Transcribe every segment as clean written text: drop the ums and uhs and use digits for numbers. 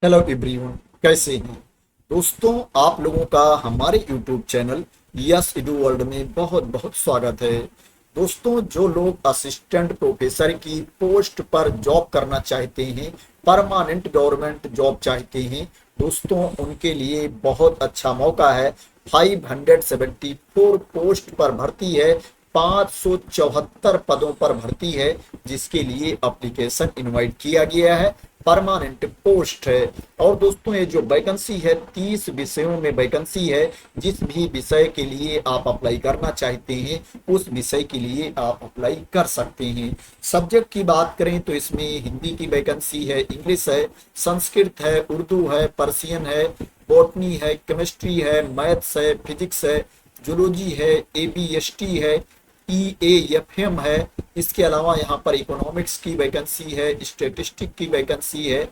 Hello everyone, कैसे हैं दोस्तों। आप लोगों का हमारे YouTube channel yes edu world में बहुत बहुत स्वागत है। दोस्तों, जो लोग असिस्टेंट प्रोफेसर की पोस्ट पर जॉब करना चाहते हैं, परमानेंट गवर्नमेंट जॉब चाहते हैं, दोस्तों उनके लिए बहुत अच्छा मौका है। 574 पोस्ट पर भर्ती है, 574 पदों पर भर्ती है, जिसके लिए एप्लीकेशन इनवाइट किया गया है। परमानेंट पोस्ट है। और दोस्तों, ये जो वैकेंसी है 30 विषयों में वैकेंसी है। जिस भी विषय के लिए आप अप्लाई करना चाहते हैं उस विषय के लिए आप अप्लाई कर सकते हैं। सब्जेक्ट की बात करें तो इसमें हिंदी की वैकेंसी है, इंग्लिश है, संस्कृत है, उर्दू है, पर्सियन है, बॉटनी है, केमिस्ट्री है, मैथ्स है, फिजिक्स है, जूलॉजी है, एबीएसटी है, ईएएफएम है। इसके अलावा यहाँ पर इकोनॉमिक्स की वैकेंसी है, स्टेटिस्टिक की वैकेंसी है,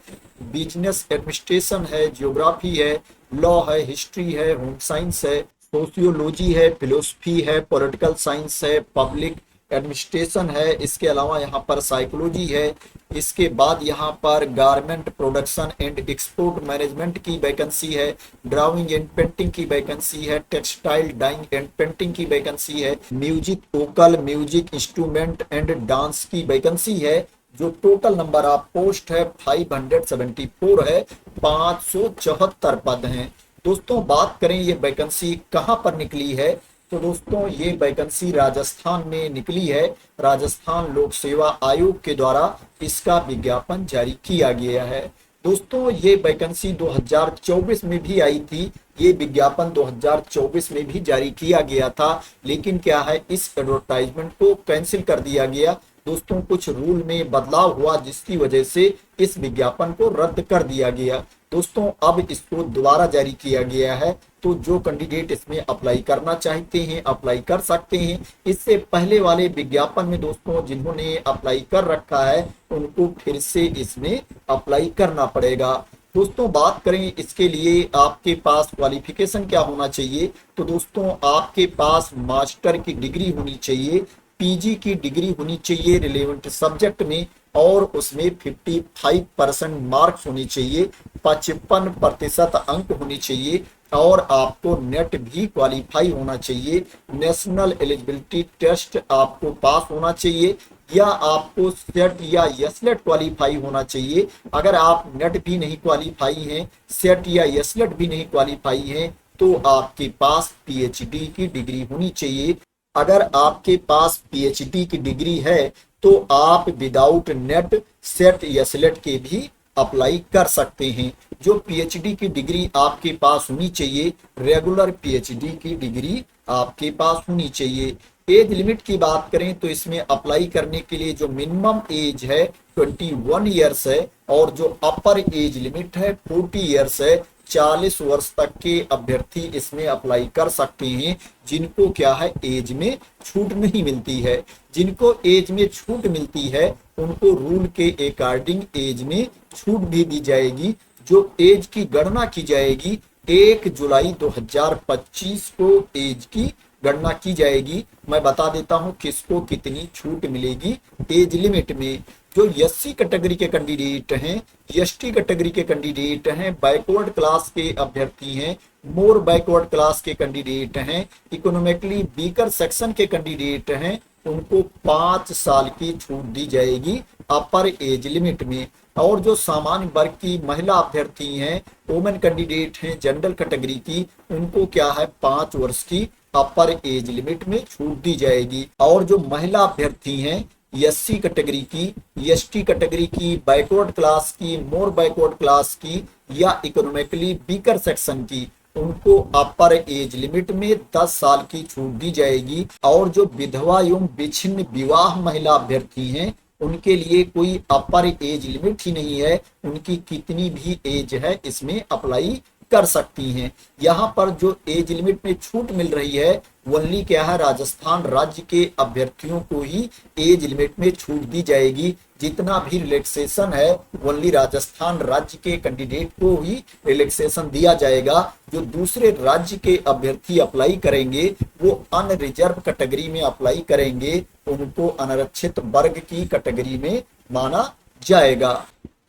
बिजनेस एडमिनिस्ट्रेशन है, जियोग्राफी है, लॉ है, हिस्ट्री है, होम साइंस है, सोशियोलॉजी है, फिलोसफी है, पॉलिटिकल साइंस है, पब्लिक एडमिनिस्ट्रेशन है। इसके अलावा यहाँ पर साइकोलॉजी है। इसके बाद यहाँ पर garment production and export management की वैकेंसी है, ड्राइंग एंड पेंटिंग की वैकेंसी है, टेक्सटाइल डाइंग एंड पेंटिंग की वैकेंसी है, music vocal music instrument and dance की वैकेंसी है। जो टोटल नंबर ऑफ पोस्ट है 574 है, 574 पद हैं। दोस्तों, बात करें ये वैकेंसी कहाँ पर निकली है, तो दोस्तों ये वैकेंसी राजस्थान में निकली है। राजस्थान लोक सेवा आयोग के द्वारा इसका विज्ञापन जारी किया गया है। दोस्तों, ये वैकेंसी 2024 में भी आई थी। ये विज्ञापन 2024 में भी जारी किया गया था, लेकिन क्या है, इस एडवर्टाइजमेंट को कैंसिल कर दिया गया। दोस्तों, कुछ रूल में बदलाव हुआ जिसकी वजह से इस विज्ञापन को रद्द कर दिया गया। दोस्तों, अब इसको दोबारा जारी किया गया है, तो जो कैंडिडेट इसमें अप्लाई करना चाहते हैं अप्लाई कर सकते हैं। इससे पहले वाले विज्ञापन में दोस्तों जिन्होंने अप्लाई कर रखा है उनको फिर से इसमें अप्लाई करना पड़ेगा। दोस्तों, बात करें इसके लिए आपके पास क्वालिफिकेशन क्या होना चाहिए, तो दोस्तों आपके पास मास्टर की डिग्री होनी चाहिए, पीजी की डिग्री होनी चाहिए रिलेवेंट सब्जेक्ट में, और उसमें 55% मार्क्स होने चाहिए, 55% अंक होने चाहिए, और आपको नेट भी क्वालिफाई होना चाहिए। नेशनल एलिजिबिलिटी टेस्ट आपको पास होना चाहिए, या आपको सेट या एसलेट क्वालिफाई होना चाहिए। अगर आप नेट भी नहीं क्वालिफाई हैं, सेट या एसलेट भी नहीं क्वालिफाई हैं, तो आपके पास पीएचडी की डिग्री होनी चाहिए। अगर आपके पास पीएचडी की डिग्री है तो आप विदाउट नेट सेट या सिलेट के भी अप्लाई कर सकते हैं। जो पीएचडी की डिग्री आपके पास होनी चाहिए, रेगुलर पीएचडी की डिग्री आपके पास होनी चाहिए। एज लिमिट की बात करें तो इसमें अप्लाई करने के लिए जो मिनिमम एज है 21 ईयर्स है, और जो अपर एज लिमिट है 40 ईयर्स है। 40 वर्ष तक के अभ्यर्थी इसमें अप्लाई कर सकते हैं, जिनको क्या है, एज में छूट नहीं मिलती है। जिनको एज में छूट मिलती है उनको रूल के अकॉर्डिंग एज में छूट भी दी जाएगी। जो एज की गणना की जाएगी 1 जुलाई 2025 को एज की गणना की जाएगी। मैं बता देता हूं किसको कितनी छूट मिलेगी एज लिमिट में। जो एससी कैटेगरी के कैंडिडेट हैं, एसटी कैटेगरी के कैंडिडेट हैं, बैकवर्ड क्लास के अभ्यर्थी हैं, मोर बैकवर्ड क्लास के कैंडिडेट हैं, इकोनॉमिकली वीकर सेक्शन के कैंडिडेट हैं, उनको 5 साल की छूट दी जाएगी अपर एज लिमिट में। और जो सामान्य वर्ग की महिला अभ्यर्थी हैं, वुमेन कैंडिडेट हैं जनरल कैटेगरी की, उनको क्या है, 5 वर्ष की अपर एज लिमिट में छूट दी जाएगी। और जो महिला अभ्यर्थी हैं एससी कैटेगरी की, एसटी कैटेगरी की, बैकवर्ड क्लास की, मोर बैकवर्ड क्लास की, या इकोनॉमिकली वीकर सेक्शन की, उनको अपर एज लिमिट में 10 साल की छूट दी जाएगी। और जो विधवा एवं विच्छिन्न विवाह महिला अभ्यर्थी हैं उनके लिए कोई अपर एज लिमिट ही नहीं है, उनकी कितनी भी एज है इसमें अप्लाई कर सकती हैं। यहाँ पर जो एज लिमिट में छूट मिल रही है ओनली क्या है, राजस्थान राज्य के अभ्यर्थियों को ही एज लिमिट में छूट दी जाएगी। जितना भी रिलैक्सेशन है ओनली राजस्थान राज्य के कैंडिडेट को ही रिलैक्सेशन दिया जाएगा। जो दूसरे राज्य के अभ्यर्थी अप्लाई करेंगे वो अनरिजर्व कैटेगरी में अप्लाई करेंगे, उनको अनारक्षित वर्ग की कैटेगरी में माना जाएगा।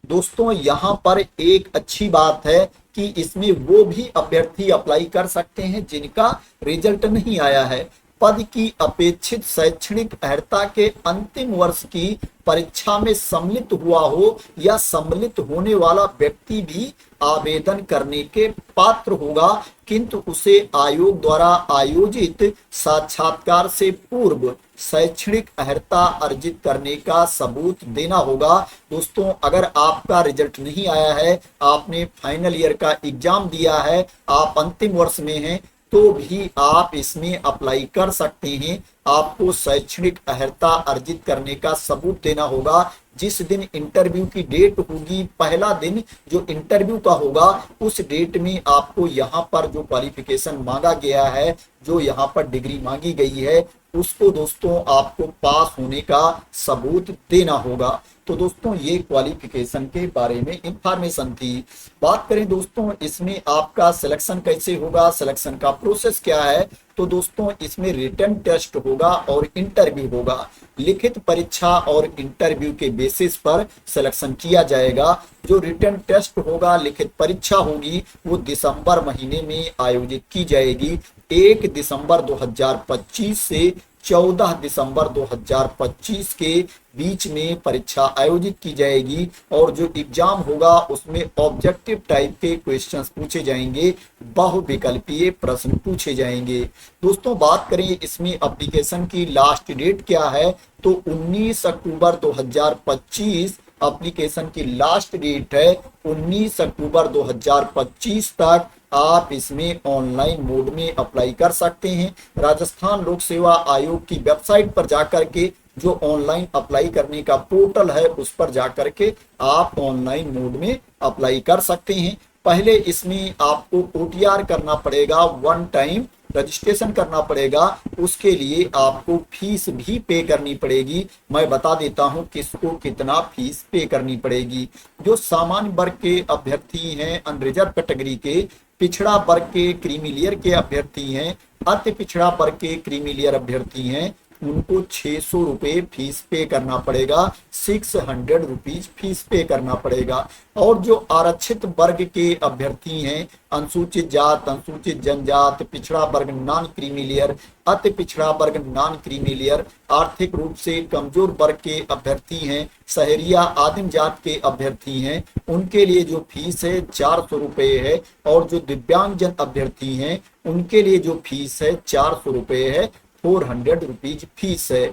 दोस्तों यहाँ पर एक अच्छी बात है कि इसमें वो भी अभ्यर्थी अप्लाई कर सकते हैं जिनका रिजल्ट नहीं आया है। पद की अपेक्षित शैक्षणिक अर्हता के अंतिम वर्ष की परीक्षा में सम्मिलित हुआ हो या सम्मिलित होने वाला व्यक्ति भी आवेदन करने के पात्र होगा, किंतु उसे आयोग द्वारा आयोजित साक्षात्कार से पूर्व शैक्षणिक अर्हता अर्जित करने का सबूत देना होगा। दोस्तों अगर आपका रिजल्ट नहीं आया है, आपने फाइनल ईयर का एग्जाम दिया है, आप अंतिम वर्ष में हैं, तो भी आप इसमें अप्लाई कर सकते हैं। आपको शैक्षणिक अर्हता अर्जित करने का सबूत देना होगा। जिस दिन इंटरव्यू की डेट होगी, पहला दिन जो इंटरव्यू का होगा, उस डेट में आपको यहाँ पर जो क्वालिफिकेशन मांगा गया है, जो यहाँ पर डिग्री मांगी गई है, उसको दोस्तों आपको पास होने का सबूत देना होगा। तो दोस्तों ये क्वालिफिकेशन के बारे में इंफॉर्मेशन थी। बात करें दोस्तों इसमें आपका सिलेक्शन कैसे होगा, सिलेक्शन का प्रोसेस क्या है, तो दोस्तों इसमें रिटन टेस्ट होगा और इंटरव्यू होगा। लिखित परीक्षा और इंटरव्यू के बेसिस पर सिलेक्शन किया जाएगा। जो रिटन टेस्ट होगा, लिखित परीक्षा होगी, वो दिसंबर महीने में आयोजित की जाएगी। 1 दिसंबर 2025 से 14 दिसंबर 2025 के बीच में परीक्षा आयोजित की जाएगी। और जो एग्जाम होगा उसमें ऑब्जेक्टिव टाइप के क्वेश्चंस पूछे जाएंगे, बहुविकल्पीय प्रश्न पूछे जाएंगे। दोस्तों बात करें इसमें एप्लीकेशन की लास्ट डेट क्या है, तो 19 अक्टूबर 2025 एप्लीकेशन की लास्ट डेट है। 19 अक्टूबर 2025 तक आप इसमें ऑनलाइन मोड में अप्लाई कर सकते हैं। राजस्थान लोक सेवा आयोग की वेबसाइट पर जाकर के जो ऑनलाइन अप्लाई करने का पोर्टल है, उस पर जाकर के आप ऑनलाइन मोड में अप्लाई कर सकते हैं। पहले इसमें आपको OTR करना पड़ेगा, वन टाइम रजिस्ट्रेशन करना पड़ेगा, उसके लिए आपको फीस भी पे करनी पड़ेगी। मैं बता देता हूं किसको कितना फीस पे करनी पड़ेगी। जो सामान्य वर्ग के अभ्यर्थी हैं, अनरिजर्व कैटेगरी के, पिछड़ा वर्ग के क्रीमी लेयर के अभ्यर्थी हैं, अति पिछड़ा वर्ग के क्रीमी लेयर अभ्यर्थी हैं, उनको 600 रुपये फीस पे करना पड़ेगा, 600 रुपीज फीस पे करना पड़ेगा। और जो आरक्षित वर्ग के अभ्यर्थी हैं, अनुसूचित जात, अनुसूचित जनजात, पिछड़ा वर्ग नॉन क्रीमी लेयर, अति पिछड़ा वर्ग नॉन क्रीमी लेयर, आर्थिक रूप से कमजोर वर्ग के अभ्यर्थी हैं, शहरिया आदिम जात के अभ्यर्थी हैं, उनके लिए जो फीस है 400 रुपये है। और जो दिव्यांगजन अभ्यर्थी हैं, उनके लिए जो फीस है 400 रुपये है, 400 रुपीज फीस है।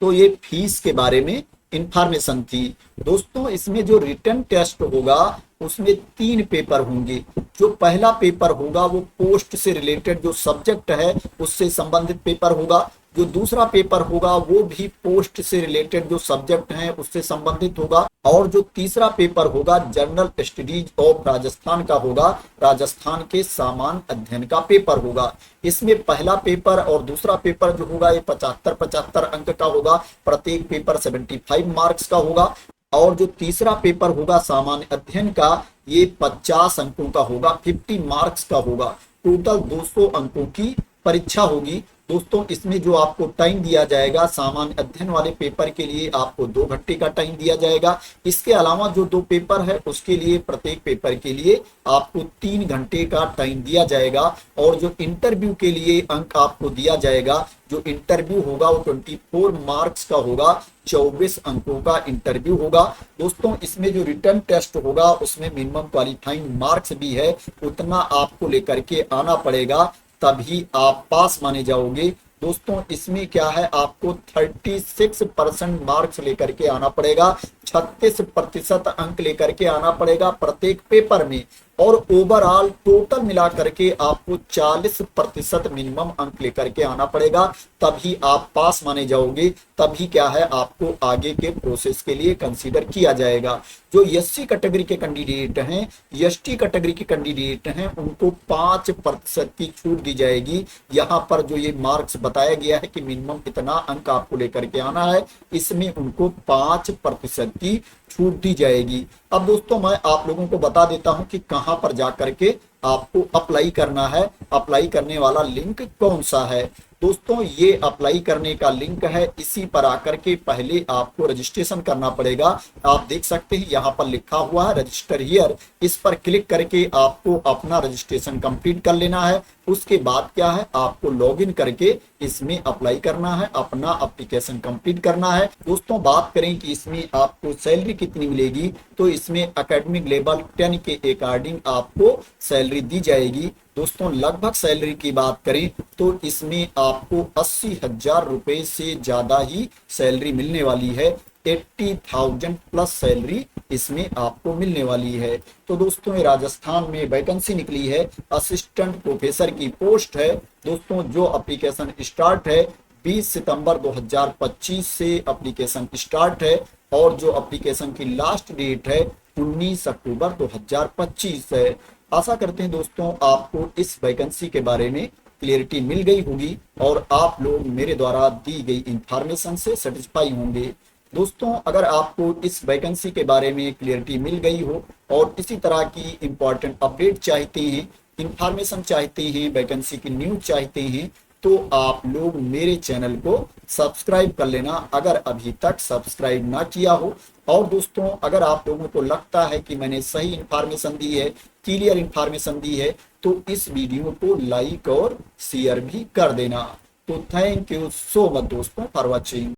तो ये फीस के बारे में इंफॉर्मेशन थी। दोस्तों इसमें जो रिटन टेस्ट होगा उसमें 3 पेपर होंगे। जो पहला पेपर होगा वो पोस्ट से रिलेटेड जो सब्जेक्ट है उससे संबंधित पेपर होगा। जो दूसरा पेपर होगा वो भी पोस्ट से रिलेटेड जो सब्जेक्ट हैं उससे संबंधित होगा। और जो तीसरा पेपर होगा जनरल स्टडीज ऑफ राजस्थान का होगा, राजस्थान के सामान्य अध्ययन का पेपर होगा। इसमें पहला पेपर और दूसरा पेपर जो होगा ये 75-75 अंक का होगा, प्रत्येक पेपर 75 मार्क्स का होगा। और जो तीसरा पेपर होगा सामान्य अध्ययन का, ये 50 अंकों का होगा, 50 मार्क्स का होगा। टोटल 200 अंकों की परीक्षा होगी। दोस्तों इसमें जो आपको टाइम दिया जाएगा, सामान्य अध्ययन वाले पेपर के लिए आपको 2 घंटे का टाइम दिया जाएगा। इसके अलावा जो 2 पेपर है उसके लिए, प्रत्येक पेपर के लिए आपको 3 घंटे का टाइम दिया जाएगा। और जो इंटरव्यू के लिए अंक आपको दिया जाएगा, जो इंटरव्यू होगा वो 24 मार्क्स का होगा, 24 अंकों का इंटरव्यू होगा। दोस्तों इसमें जो रिटन टेस्ट होगा उसमें मिनिमम क्वालिफाइंग मार्क्स भी है, उतना आपको लेकर के आना पड़ेगा, तभी आप पास माने जाओगे। दोस्तों इसमें क्या है, आपको 36% मार्क्स लेकर के आना पड़ेगा, 36% अंक लेकर के आना पड़ेगा प्रत्येक पेपर में। और ओवरऑल टोटल मिला करके आपको 40% मिनिमम अंक लेकर के आना पड़ेगा, तभी आप पास माने जाओगे। तभी क्या है, आपको आगे के प्रोसेस के लिए कंसीडर किया जाएगा। जो SC कैटेगरी के कैंडिडेट हैं, ST कैटेगरी के कैंडिडेट हैं, उनको 5% की छूट दी जाएगी। यहाँ पर जो ये मार्क्स बताया गया है कि मिनिमम इतना अंक आपको लेकर के आना है, इसमें उनको 5% की छूट दी जाएगी। अब दोस्तों मैं आप लोगों को बता देता हूं कि कहां पर जाकर के आपको अप्लाई करना है, अप्लाई करने वाला लिंक कौन सा है। दोस्तों ये अप्लाई करने का लिंक है, इसी पर आकर के पहले आपको रजिस्ट्रेशन करना पड़ेगा। आप देख सकते हैं यहाँ पर लिखा हुआ है रजिस्टर हियर, इस पर क्लिक करके आपको अपना रजिस्ट्रेशन कंप्लीट कर लेना है। उसके बाद क्या है, आपको लॉगिन करके इसमें अप्लाई करना है, अपना एप्लीकेशन कंप्लीट करना है। दोस्तों बात करें कि इसमें आपको सैलरी कितनी मिलेगी, तो इसमें एकेडमिक लेवल 10 के अकॉर्डिंग आपको सैलरी दी जाएगी। दोस्तों लगभग सैलरी की बात करें तो इसमें आपको 80,000 रुपए से ज्यादा ही सैलरी मिलने वाली है। 80,000 प्लस सैलरी इसमें आपको मिलने वाली है। तो दोस्तों ये राजस्थान में वैकेंसी निकली है, असिस्टेंट प्रोफेसर की पोस्ट है। दोस्तों जो एप्लीकेशन स्टार्ट है 20 सितंबर 2025 से एप्लीकेशन स्टार्ट है, और जो एप्लीकेशन की लास्ट डेट है 19 अक्टूबर 2025 है। आशा करते हैं दोस्तों आपको इस वैकेंसी के बारे में क्लियरिटी मिल गई होगी और आप लोग मेरे द्वारा दी गई इंफॉर्मेशन से सेटिस्फाई होंगे। दोस्तों अगर आपको इस वैकेंसी के बारे में क्लियरिटी मिल गई हो और इसी तरह की इंपॉर्टेंट अपडेट चाहते हैं, इंफॉर्मेशन चाहते हैं, वैकेंसी की न्यूज चाहते हैं, तो आप लोग मेरे चैनल को सब्सक्राइब कर लेना अगर अभी तक सब्सक्राइब ना किया हो। और दोस्तों अगर आप लोगों को लगता है कि मैंने सही इंफॉर्मेशन दी है, क्लियर इंफॉर्मेशन दी है, तो इस वीडियो को लाइक और शेयर भी कर देना। तो थैंक यू सो मच दोस्तों फॉर वॉचिंग।